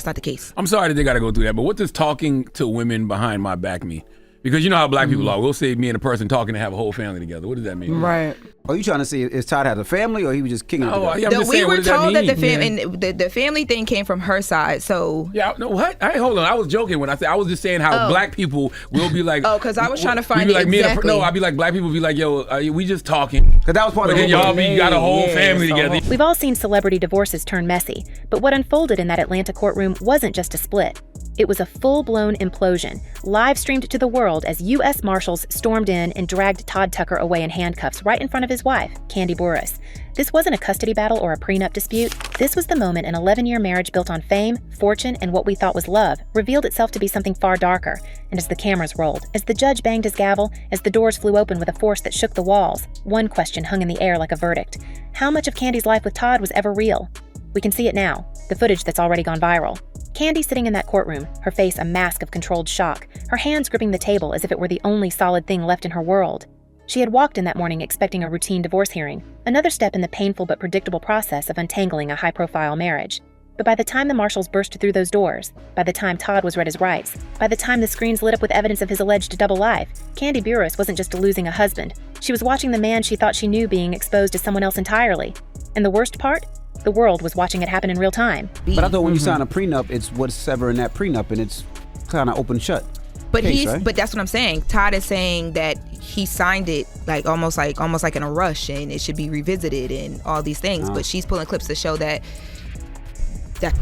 that's not the case. I'm sorry that they got to go through that, but what does talking to women behind my back mean? Because you know how black people are. We'll say me and a person talking to have a whole family together. What does that mean? Right. Are you trying to see if Todd had a family or he was just kicking it together? Yeah, I'm just saying, we were told that the family thing came from her side. So no, what? Hold on. I was joking when I said I was just saying how black people will be like. Because I was trying to find like exactly. I'd be like black people be like, yo, we just talking. Because that was part of the y'all got a whole family together. We've all seen celebrity divorces turn messy, but what unfolded in that Atlanta courtroom wasn't just a split. It was a full-blown implosion, live-streamed to the world as U.S. Marshals stormed in and dragged Todd Tucker away in handcuffs right in front of his wife, Kandi Burruss. This wasn't a custody battle or a prenup dispute. This was the moment an 11-year marriage built on fame, fortune, and what we thought was love revealed itself to be something far darker. And as the cameras rolled, as the judge banged his gavel, as the doors flew open with a force that shook the walls, one question hung in the air like a verdict. How much of Kandi's life with Todd was ever real? We can see it now, the footage that's already gone viral. Kandi sitting in that courtroom, her face a mask of controlled shock, her hands gripping the table as if it were the only solid thing left in her world. She had walked in that morning expecting a routine divorce hearing, another step in the painful but predictable process of untangling a high-profile marriage. But by the time the marshals burst through those doors, by the time Todd was read his rights, by the time the screens lit up with evidence of his alleged double life, Kandi Burruss wasn't just losing a husband. She was watching the man she thought she knew being exposed as someone else entirely. And the worst part? The world was watching it happen in real time. But I thought when you sign a prenup, it's what's ever in that prenup, and it's kind of open shut. But right? But that's what I'm saying. Todd is saying that he signed it like almost like in a rush, and it should be revisited and all these things. But she's pulling clips to show that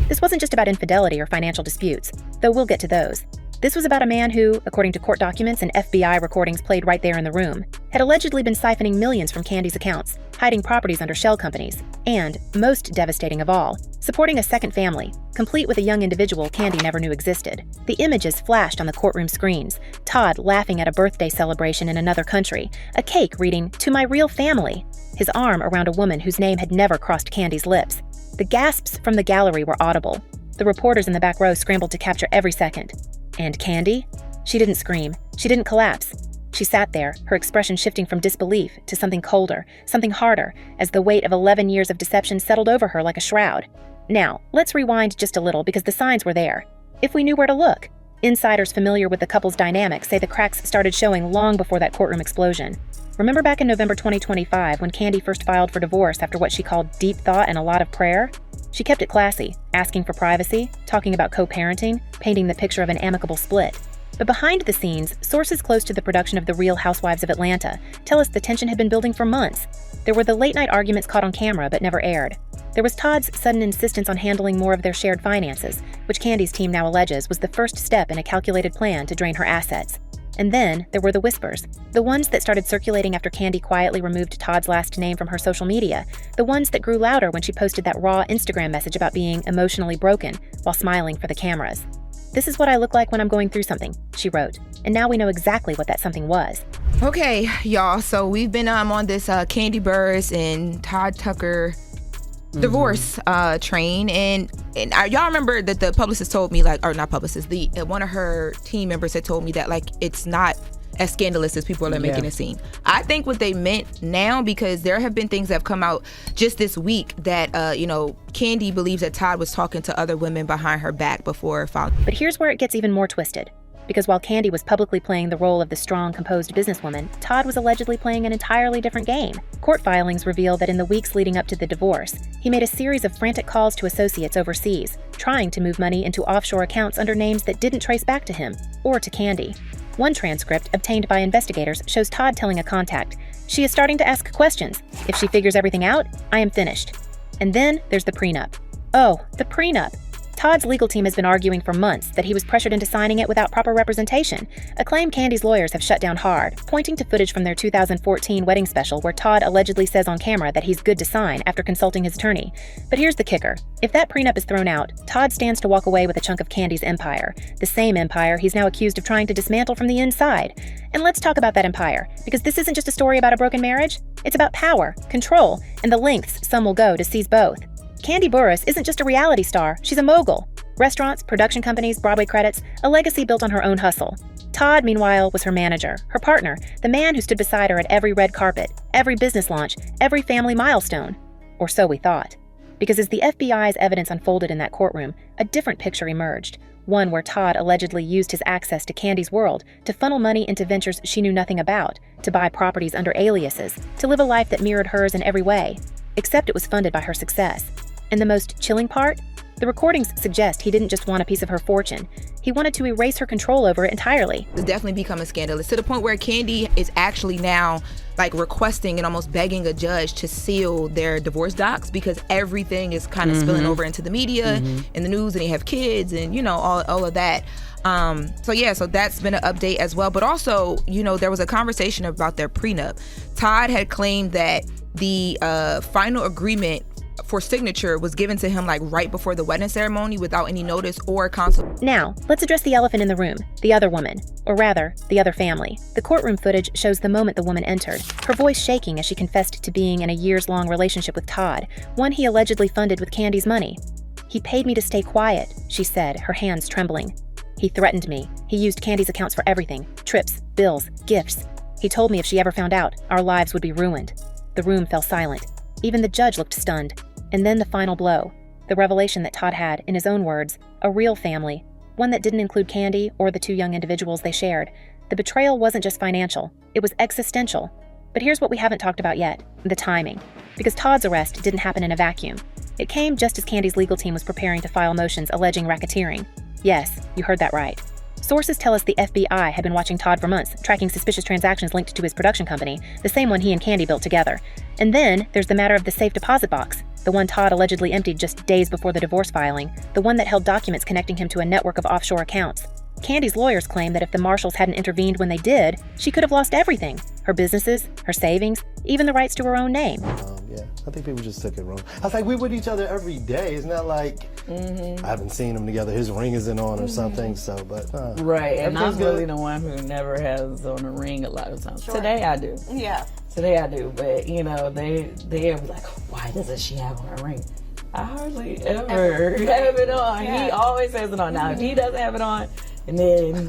this wasn't just about infidelity or financial disputes, though we'll get to those. This was about a man who, according to court documents and FBI recordings played right there in the room, had allegedly been siphoning millions from Kandi's accounts, hiding properties under shell companies, and, most devastating of all, supporting a second family, complete with a young individual Kandi never knew existed. The images flashed on the courtroom screens, Todd laughing at a birthday celebration in another country, a cake reading, "To my real family," his arm around a woman whose name had never crossed Kandi's lips. The gasps from the gallery were audible. The reporters in the back row scrambled to capture every second. And Kandi? She didn't scream. She didn't collapse. She sat there, her expression shifting from disbelief to something colder, something harder, as the weight of 11 years of deception settled over her like a shroud. Now, let's rewind just a little because the signs were there. If we knew where to look. Insiders familiar with the couple's dynamic say the cracks started showing long before that courtroom explosion. Remember back in November 2025 when Kandi first filed for divorce after what she called deep thought and a lot of prayer? She kept it classy, asking for privacy, talking about co-parenting, painting the picture of an amicable split. But behind the scenes, sources close to the production of The Real Housewives of Atlanta tell us the tension had been building for months. There were the late-night arguments caught on camera but never aired. There was Todd's sudden insistence on handling more of their shared finances, which Kandi's team now alleges was the first step in a calculated plan to drain her assets. And then there were the whispers, the ones that started circulating after Kandi quietly removed Todd's last name from her social media, the ones that grew louder when she posted that raw Instagram message about being emotionally broken while smiling for the cameras. "This is what I look like when I'm going through something," she wrote, and now we know exactly what that something was. Okay, y'all, so we've been on this Kandi Burruss and Todd Tucker divorce train, and y'all remember that the publicist told me, like, or not publicist, one of her team members had told me that, like, it's not as scandalous as people are making it seem. I think what they meant now, because there have been things that have come out just this week that Kandi believes that Todd was talking to other women behind her back before filing. But here's where it gets even more twisted. Because while Kandi was publicly playing the role of the strong, composed businesswoman, Todd was allegedly playing an entirely different game. Court filings reveal that in the weeks leading up to the divorce, he made a series of frantic calls to associates overseas, trying to move money into offshore accounts under names that didn't trace back to him, or to Kandi. One transcript, obtained by investigators, shows Todd telling a contact, "She is starting to ask questions. If she figures everything out, I am finished." And then there's the prenup. Oh, the prenup. Todd's legal team has been arguing for months that he was pressured into signing it without proper representation, a claim Kandi's lawyers have shut down hard, pointing to footage from their 2014 wedding special where Todd allegedly says on camera that he's good to sign after consulting his attorney. But here's the kicker. If that prenup is thrown out, Todd stands to walk away with a chunk of Kandi's empire, the same empire he's now accused of trying to dismantle from the inside. And let's talk about that empire, because this isn't just a story about a broken marriage. It's about power, control, and the lengths some will go to seize both. Kandi Burruss isn't just a reality star, she's a mogul. Restaurants, production companies, Broadway credits, a legacy built on her own hustle. Todd, meanwhile, was her manager, her partner, the man who stood beside her at every red carpet, every business launch, every family milestone. Or so we thought. Because as the FBI's evidence unfolded in that courtroom, a different picture emerged. One where Todd allegedly used his access to Kandi's world to funnel money into ventures she knew nothing about, to buy properties under aliases, to live a life that mirrored hers in every way. Except it was funded by her success. And the most chilling part? The recordings suggest he didn't just want a piece of her fortune. He wanted to erase her control over it entirely. It's definitely becoming scandalous to the point where Kandi is actually now like requesting and almost begging a judge to seal their divorce docs because everything is kind of spilling over into the media and the news, and they have kids and, you know, all of that. So that's been an update as well. But also, you know, there was a conversation about their prenup. Todd had claimed that the final agreement for signature was given to him like right before the wedding ceremony without any notice or consultation. Now, let's address the elephant in the room, the other woman, or rather, the other family. The courtroom footage shows the moment the woman entered, her voice shaking as she confessed to being in a years-long relationship with Todd, one he allegedly funded with Kandi's money. "He paid me to stay quiet," she said, her hands trembling. "He threatened me. He used Kandi's accounts for everything, trips, bills, gifts. He told me if she ever found out, our lives would be ruined." The room fell silent. Even the judge looked stunned. And then the final blow, the revelation that Todd had, in his own words, a real family, one that didn't include Kandi or the two young individuals they shared. The betrayal wasn't just financial, it was existential. But here's what we haven't talked about yet, the timing. Because Todd's arrest didn't happen in a vacuum. It came just as Kandi's legal team was preparing to file motions alleging racketeering. Yes, you heard that right. Sources tell us the FBI had been watching Todd for months, tracking suspicious transactions linked to his production company, the same one he and Kandi built together. And then there's the matter of the safe deposit box, the one Todd allegedly emptied just days before the divorce filing, the one that held documents connecting him to a network of offshore accounts. Kandi's lawyers claim that if the marshals hadn't intervened when they did, she could have lost everything. Her businesses, her savings, even the rights to her own name. Yeah, I think people just took it wrong. I was like, we're with each other every day. It's not like I haven't seen them together. His ring isn't on or something. So, but right, and I'm good. really the one who never has on a ring a lot of times. Sure. Today I do. Yeah. Today I do, but you know they are like, why doesn't she have on her ring? I hardly ever have it on. Yeah. He always has it on. Now if he doesn't have it on, and then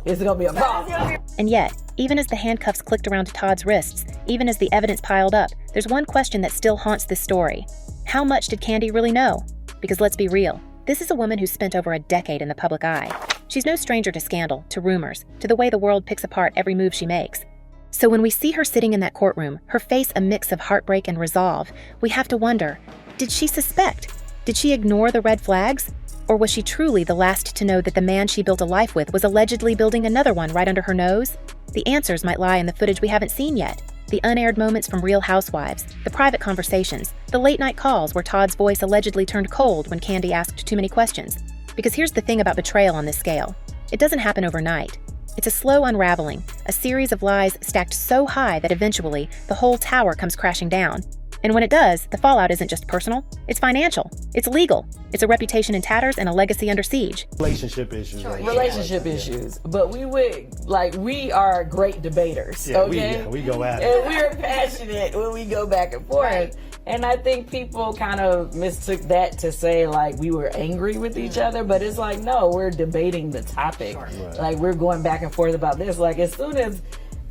it's gonna be a problem. And yet, even as the handcuffs clicked around Todd's wrists, even as the evidence piled up, there's one question that still haunts this story. How much did Kandi really know? Because let's be real, this is a woman who's spent over a decade in the public eye. She's no stranger to scandal, to rumors, to the way the world picks apart every move she makes. So when we see her sitting in that courtroom, her face a mix of heartbreak and resolve, we have to wonder, did she suspect? Did she ignore the red flags? Or was she truly the last to know that the man she built a life with was allegedly building another one right under her nose? The answers might lie in the footage we haven't seen yet. The unaired moments from Real Housewives, the private conversations, the late-night calls where Todd's voice allegedly turned cold when Kandi asked too many questions. Because here's the thing about betrayal on this scale. It doesn't happen overnight. It's a slow unraveling, a series of lies stacked so high that eventually the whole tower comes crashing down. And when it does, the fallout isn't just personal, it's financial, it's legal, it's a reputation in tatters and a legacy under siege. Relationship issues. Sure. Right? Relationship issues, but we are great debaters. Yeah, okay, we go at it. And we're passionate when we go back and forth. Right. And I think people kind of mistook that to say like we were angry with each other, but it's like no, we're debating the topic. Sure. Right. Like we're going back and forth about this. Like as soon as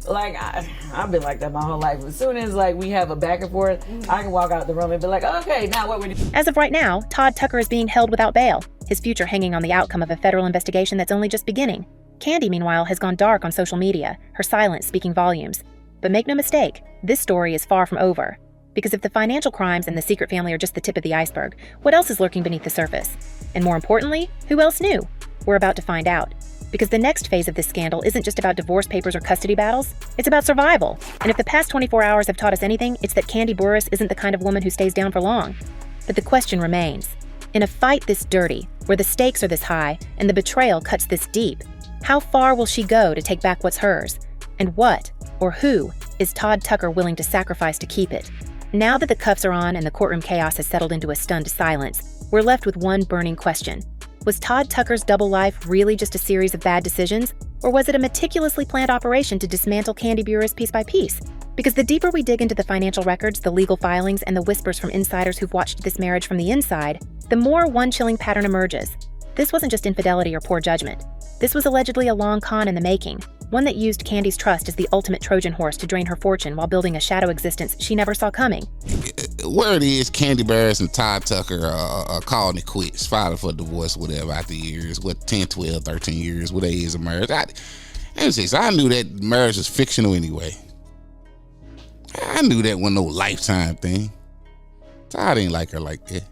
like I've been like that my whole life. As soon as like we have a back and forth, I can walk out the room and be like, okay, now what we do? As of right now, Todd Tucker is being held without bail, his future hanging on the outcome of a federal investigation that's only just beginning. Kandi, meanwhile, has gone dark on social media, her silence speaking volumes. But make no mistake, this story is far from over. Because if the financial crimes and the secret family are just the tip of the iceberg, what else is lurking beneath the surface? And more importantly, who else knew? We're about to find out. Because the next phase of this scandal isn't just about divorce papers or custody battles, it's about survival. And if the past 24 hours have taught us anything, it's that Kandi Burruss isn't the kind of woman who stays down for long. But the question remains, in a fight this dirty, where the stakes are this high and the betrayal cuts this deep, how far will she go to take back what's hers? And what, or who, is Todd Tucker willing to sacrifice to keep it? Now that the cuffs are on and the courtroom chaos has settled into a stunned silence, we're left with one burning question. Was Todd Tucker's double life really just a series of bad decisions? Or was it a meticulously planned operation to dismantle Kandi Burruss piece by piece? Because the deeper we dig into the financial records, the legal filings, and the whispers from insiders who've watched this marriage from the inside, the more one chilling pattern emerges. This wasn't just infidelity or poor judgment. This was allegedly a long con in the making, one that used Kandi's trust as the ultimate Trojan horse to drain her fortune while building a shadow existence she never saw coming. word is Kandi Burruss and Todd Tucker are calling it quits, filing for divorce, whatever, after years, 10, 12, 13 years, what age of marriage. I knew that marriage was fictional anyway. I knew that wasn't no lifetime thing. Todd ain't like her like that.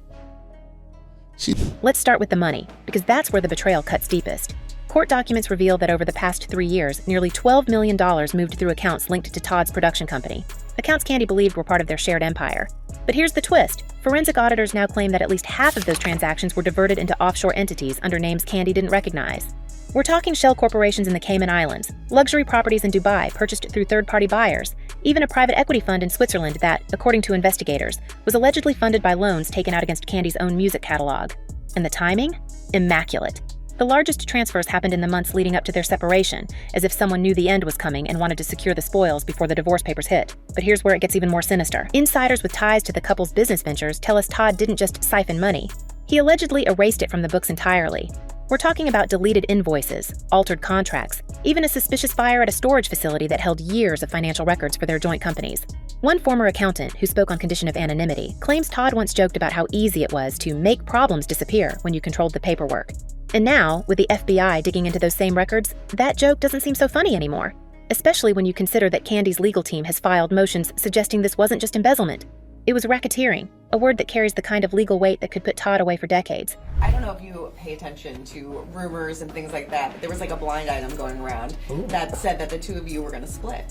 Let's start with the money, because that's where the betrayal cuts deepest. Court documents reveal that over the past 3 years, nearly $12 million moved through accounts linked to Todd's production company. Accounts Kandi believed were part of their shared empire. But here's the twist. Forensic auditors now claim that at least half of those transactions were diverted into offshore entities under names Kandi didn't recognize. We're talking shell corporations in the Cayman Islands, luxury properties in Dubai purchased through third-party buyers, even a private equity fund in Switzerland that, according to investigators, was allegedly funded by loans taken out against Kandi's own music catalog. And the timing? Immaculate. The largest transfers happened in the months leading up to their separation, as if someone knew the end was coming and wanted to secure the spoils before the divorce papers hit. But here's where it gets even more sinister. Insiders with ties to the couple's business ventures tell us Todd didn't just siphon money. He allegedly erased it from the books entirely. We're talking about deleted invoices, altered contracts, even a suspicious fire at a storage facility that held years of financial records for their joint companies. One former accountant, who spoke on condition of anonymity, claims Todd once joked about how easy it was to make problems disappear when you controlled the paperwork. And now, with the FBI digging into those same records, that joke doesn't seem so funny anymore, especially when you consider that Kandi's legal team has filed motions suggesting this wasn't just embezzlement. It was racketeering, a word that carries the kind of legal weight that could put Todd away for decades. I don't know if you pay attention to rumors and things like that, but there was like a blind item going around that said that the two of you were going to split.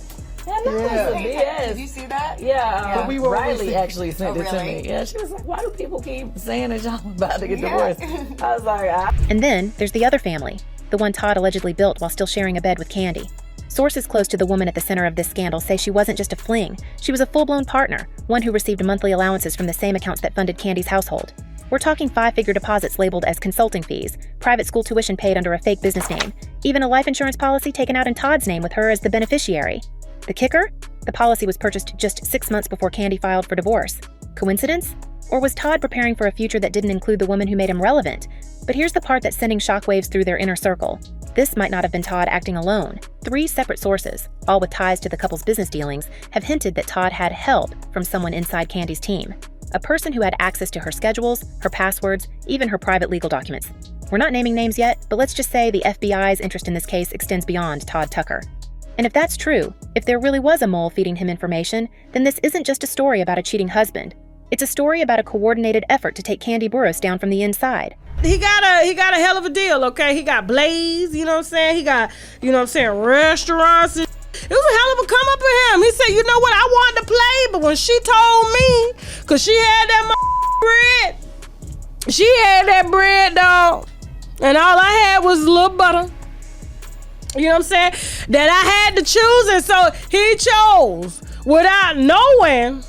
Yeah, that was BS. Did you see that? Yeah, But we were Riley actually sent it to really? me. Yeah, she was like, why do people keep saying that y'all about to get divorced? I was like, And then there's the other family, the one Todd allegedly built while still sharing a bed with Kandi. Sources close to the woman at the center of this scandal say she wasn't just a fling, she was a full-blown partner, one who received monthly allowances from the same accounts that funded Kandi's household. We're talking 5-figure deposits labeled as consulting fees, private school tuition paid under a fake business name, even a life insurance policy taken out in Todd's name with her as the beneficiary. The kicker? The policy was purchased just 6 months before Kandi filed for divorce. Coincidence? Or was Todd preparing for a future that didn't include the woman who made him relevant? But here's the part that's sending shockwaves through their inner circle. This might not have been Todd acting alone. 3 separate sources, all with ties to the couple's business dealings, have hinted that Todd had help from someone inside Kandi's team. A person who had access to her schedules, her passwords, even her private legal documents. We're not naming names yet, but let's just say the FBI's interest in this case extends beyond Todd Tucker. And if that's true, if there really was a mole feeding him information, then this isn't just a story about a cheating husband. It's a story about a coordinated effort to take Kandi Burruss down from the inside. He got a hell of a deal, okay? He got Blaze, you know what I'm saying? He got, restaurants. It was a hell of a come up for him. He said, you know what, I wanted to play, but when she told me, because she had that bread, she had that bread, dog, and all I had was a little butter. You know what I'm saying? That I had to choose, and so he chose without knowing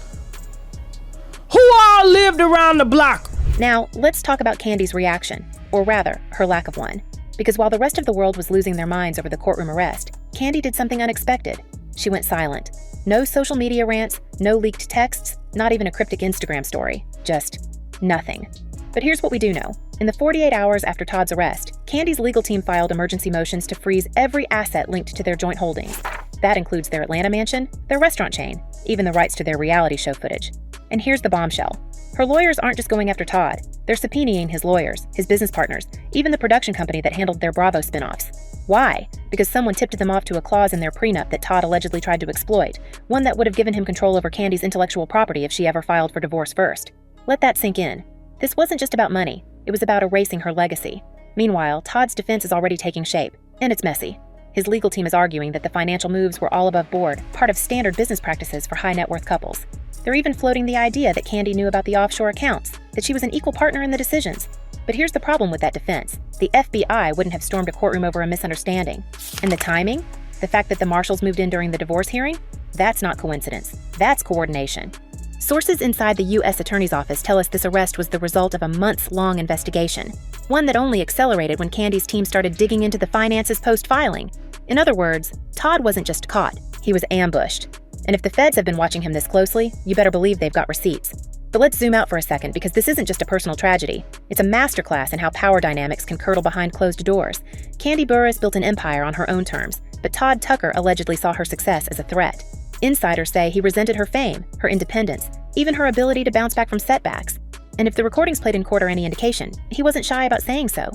who all lived around the block. Now, let's talk about Kandi's reaction, or rather, her lack of one. Because while the rest of the world was losing their minds over the courtroom arrest, Kandi did something unexpected. She went silent. No social media rants, no leaked texts, not even a cryptic Instagram story. Just nothing. But here's what we do know. In the 48 hours after Todd's arrest, Kandi's legal team filed emergency motions to freeze every asset linked to their joint holdings. That includes their Atlanta mansion, their restaurant chain, even the rights to their reality show footage. And here's the bombshell. Her lawyers aren't just going after Todd. They're subpoenaing his lawyers, his business partners, even the production company that handled their Bravo spinoffs. Why? Because someone tipped them off to a clause in their prenup that Todd allegedly tried to exploit, one that would have given him control over Kandi's intellectual property if she ever filed for divorce first. Let that sink in. This wasn't just about money. It was about erasing her legacy. Meanwhile, Todd's defense is already taking shape, and it's messy. His legal team is arguing that the financial moves were all above board, part of standard business practices for high net worth couples. They're even floating the idea that Kandi knew about the offshore accounts, that she was an equal partner in the decisions. But here's the problem with that defense. The FBI wouldn't have stormed a courtroom over a misunderstanding. And the timing? The fact that the marshals moved in during the divorce hearing? That's not coincidence. That's coordination. Sources inside the U.S. Attorney's Office tell us this arrest was the result of a months-long investigation, one that only accelerated when Kandi's team started digging into the finances post-filing. In other words, Todd wasn't just caught, he was ambushed. And if the feds have been watching him this closely, you better believe they've got receipts. But let's zoom out for a second, because this isn't just a personal tragedy. It's a masterclass in how power dynamics can curdle behind closed doors. Kandi Burruss built an empire on her own terms, but Todd Tucker allegedly saw her success as a threat. Insiders say he resented her fame, her independence, even her ability to bounce back from setbacks. And if the recordings played in court are any indication, he wasn't shy about saying so.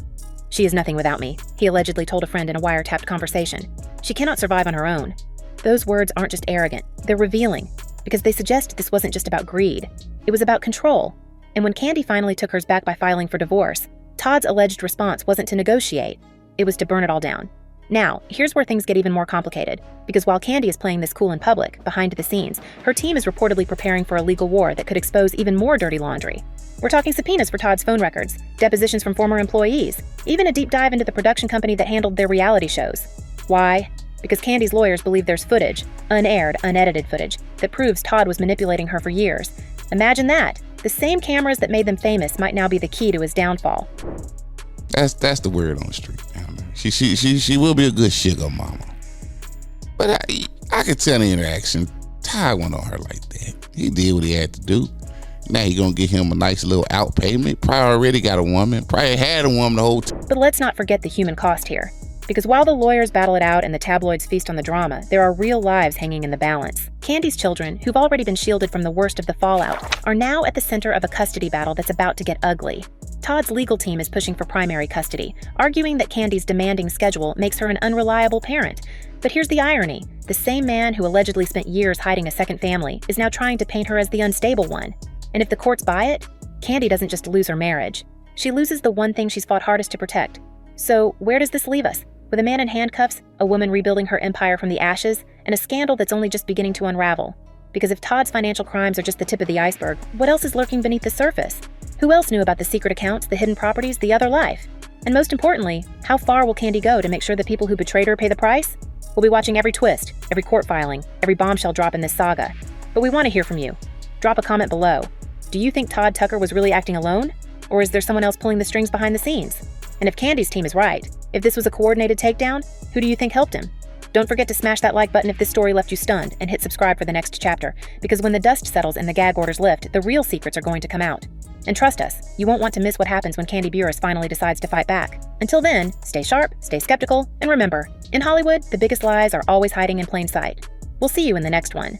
"She is nothing without me," he allegedly told a friend in a wiretapped conversation. "She cannot survive on her own." Those words aren't just arrogant, they're revealing, because they suggest this wasn't just about greed. It was about control. And when Kandi finally took hers back by filing for divorce, Todd's alleged response wasn't to negotiate, it was to burn it all down. Now, here's where things get even more complicated, because while Kandi is playing this cool in public, behind the scenes, her team is reportedly preparing for a legal war that could expose even more dirty laundry. We're talking subpoenas for Todd's phone records, depositions from former employees, even a deep dive into the production company that handled their reality shows. Why? Because Kandi's lawyers believe there's footage, unaired, unedited footage, that proves Todd was manipulating her for years. Imagine that! The same cameras that made them famous might now be the key to his downfall. That's the word on the street. She will be a good sugar mama. But I could tell the interaction, Todd went on her like that. He did what he had to do. Now he gonna get him a nice little out payment. Probably already got a woman. Probably had a woman the whole time. But let's not forget the human cost here. Because while the lawyers battle it out and the tabloids feast on the drama, there are real lives hanging in the balance. Kandi's children, who've already been shielded from the worst of the fallout, are now at the center of a custody battle that's about to get ugly. Todd's legal team is pushing for primary custody, arguing that Kandi's demanding schedule makes her an unreliable parent. But here's the irony. The same man who allegedly spent years hiding a second family is now trying to paint her as the unstable one. And if the courts buy it, Kandi doesn't just lose her marriage. She loses the one thing she's fought hardest to protect. So where does this leave us? With a man in handcuffs, a woman rebuilding her empire from the ashes, and a scandal that's only just beginning to unravel. Because if Todd's financial crimes are just the tip of the iceberg, what else is lurking beneath the surface? Who else knew about the secret accounts, the hidden properties, the other life? And most importantly, how far will Kandi go to make sure the people who betrayed her pay the price? We'll be watching every twist, every court filing, every bombshell drop in this saga. But we want to hear from you. Drop a comment below. Do you think Todd Tucker was really acting alone? Or is there someone else pulling the strings behind the scenes? And if Kandi's team is right, if this was a coordinated takedown, who do you think helped him? Don't forget to smash that like button if this story left you stunned, and hit subscribe for the next chapter, because when the dust settles and the gag orders lift, the real secrets are going to come out. And trust us, you won't want to miss what happens when Kandi Burruss finally decides to fight back. Until then, stay sharp, stay skeptical, and remember, in Hollywood, the biggest lies are always hiding in plain sight. We'll see you in the next one.